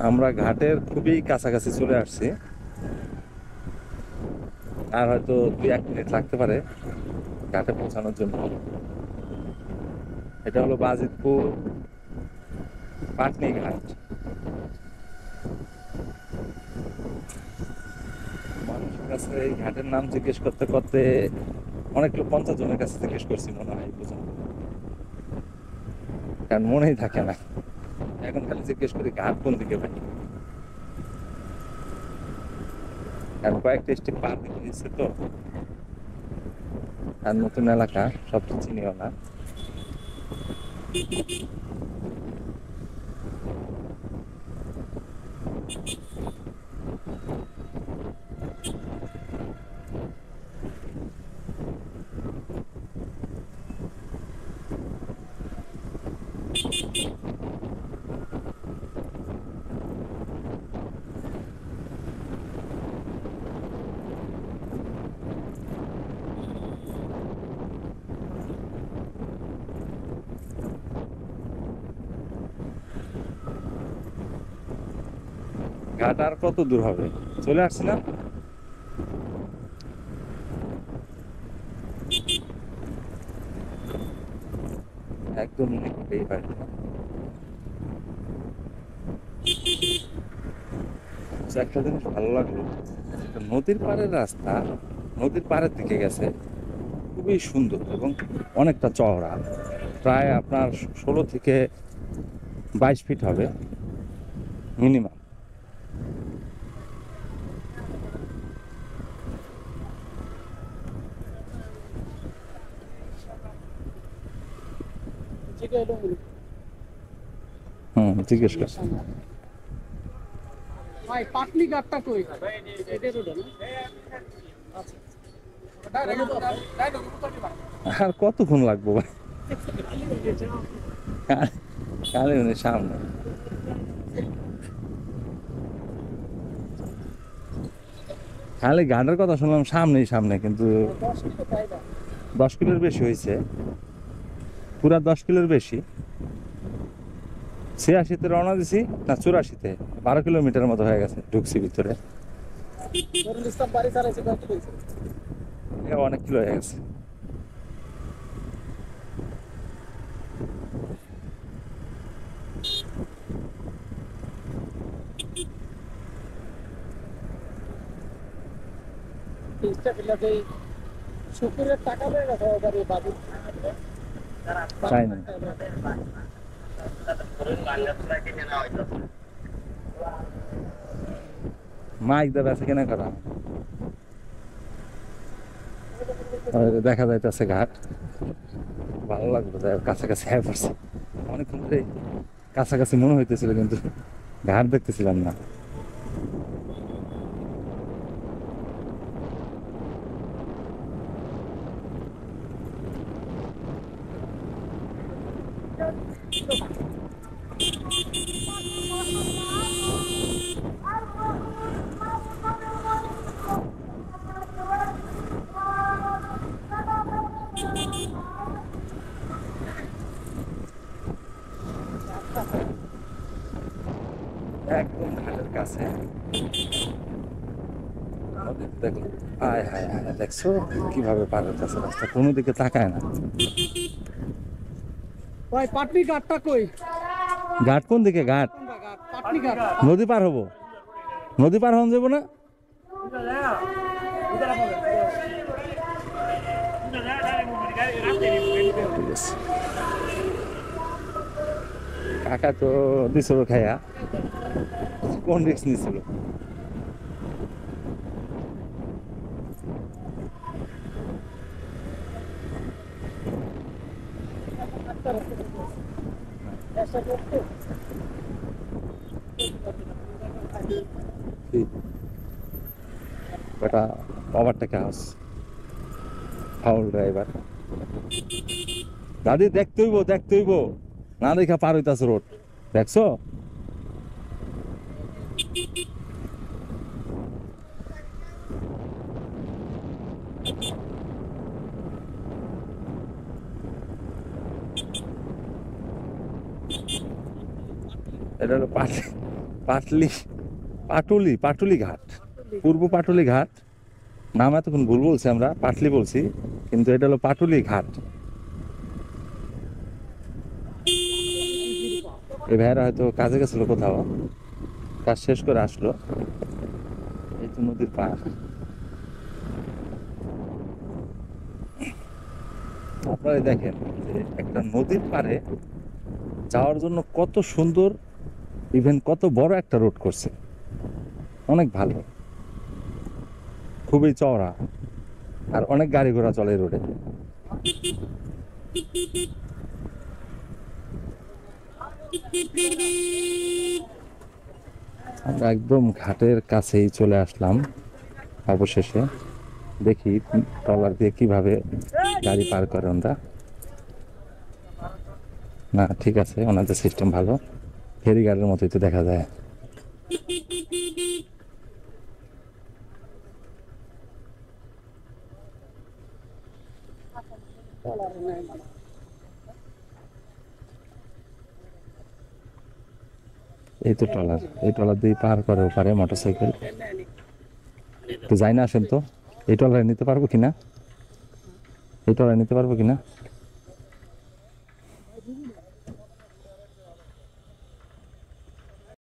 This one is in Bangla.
আমরা ঘাটের খুবই কাছাকাছি চলে আসছি, আর হয়তো 2-1 মিনিট লাগতে পারে ঘাটে পৌঁছানোর জন্য। এটা হলো বাজিতপুর পাটনি ঘাট। মানুষের কাছে এই ঘাটের নাম জিজ্ঞেস করতে করতে অনেক লোক, 50 জনের কাছে জিজ্ঞেস করছি মনে হয় এই পর্যন্ত, কারণ মনেই থাকে না। এখন খালি জিজ্ঞেস করি ঘাট কোন দিকে ভাই, কারণ কয়েকটা স্টেপ পার দিতে দিচ্ছে তো, আর নতুন এলাকা, সব তো চিনিও না। ঘাট আর কত দূর হবে, চলে আসছি না। একদম নিকটেই বাড়ি। আচ্ছা, একটা জিনিস ভালো লাগলো, একটা নদীর পাড়ের রাস্তা, নদীর পাড়ের দিকে গেছে, খুবই সুন্দর এবং অনেকটা চওড়া, প্রায় আপনার 16 থেকে 22 ফিট হবে মিনিমাম। হুম, জিজ্ঞেস করছি। ভাই পাটনি ঘাটটা কই? এটা রোড না? আচ্ছা। আর কতক্ষণ লাগবো ভাই, কালীগঞ্জের সামনে। খালি ঘাটের কথা শুনলাম সামনেই সামনে, কিন্তু 10 কিলো তাই না? 10 কিলোর বেশি হয়েছে, পুরা 10 কিলোর বেশি। 86-তে রওনা দিছি, না 84-তে, 12 কিলোমিটার মতো হয়ে গেছে, ঢুকছি ভিতরে। নুরুল ইসলাম বাড়ি চালাইছে কত কইছে? অনেক কিলো হয়ে গেছে। তিনটা বিলাতে শুকুরের টাকা লয়ে গেছে বাড়ি বাবু। তাই না? মাইক দা বেচা কেনা করা, আর দেখা যাইতেছে ঘাট, ভালো লাগলো, যাই হোক, কাছাকাছি হয়ে পড়ছে। অনেকক্ষণ ধরে কাছাকাছি মনে হইতেছিল, কিন্তু ঘাট দেখতেছিলাম না। একদম ঘাটের কাছে নদীতে দেখলো, আয় হায় হায়, দেখছো কিভাবে পার হইতেছে রাস্তা, কোনো দিকে তাকায় না। ভাই পাটনি ঘাটটা কই? ঘাট কোন দিকে? ঘাট কোনটা ঘাট? পাটনি ঘাট। নদী পার হবো, নদী পার হন যাবো না। ঠিক আছে, কাকা তো দিছিল খাইয়া, কোন রিক্স নিছিল। বেটা ওভারটেক হাউস, ফাউল ড্রাইভার। দাদি দেখতে হইব, দেখতে হইব, না দেখা পার হইতাছে রোড, দেখছো? এটা হলো পাটলি পাটুলি পাটুলি ঘাট, পূর্ব পাটুলি ঘাট। নাম এতক্ষণ ভুল বলছি, আমরা পাটলি বলছি, কিন্তু এটা হলো পাটুলি ঘাট। এই ভাইয়েরা হয়তো কাজে গেছিল কোথাও, কাজ শেষ করে আসলো। এই তো নদীর পাড়। আপনারা দেখেন যে একটা নদীর পাড়ে যাওয়ার জন্য কত সুন্দর, ইভেন কত বড় একটা রোড করছে, অনেক ভালো, খুবই চওড়া, আর অনেক গাড়ি ঘোড়া চলে এই রোডে। আমরা একদম ঘাটের কাছেই চলে আসলাম অবশেষে। দেখি ট্রলার দিয়ে কিভাবে গাড়ি পার করে ওরা। না ঠিক আছে, ওনাদের সিস্টেম ভালো, ফেরি গাড়ির মতোই তো দেখা যায়। এই তো ট্রলার, এই ট্রলার দিয়ে পার করে ওপারে মোটরসাইকেল। তো যাই না, আসেন তো, এই ট্রলারে নিতে পারবো কিনা, এই ট্রলারে নিতে পারবো কিনা।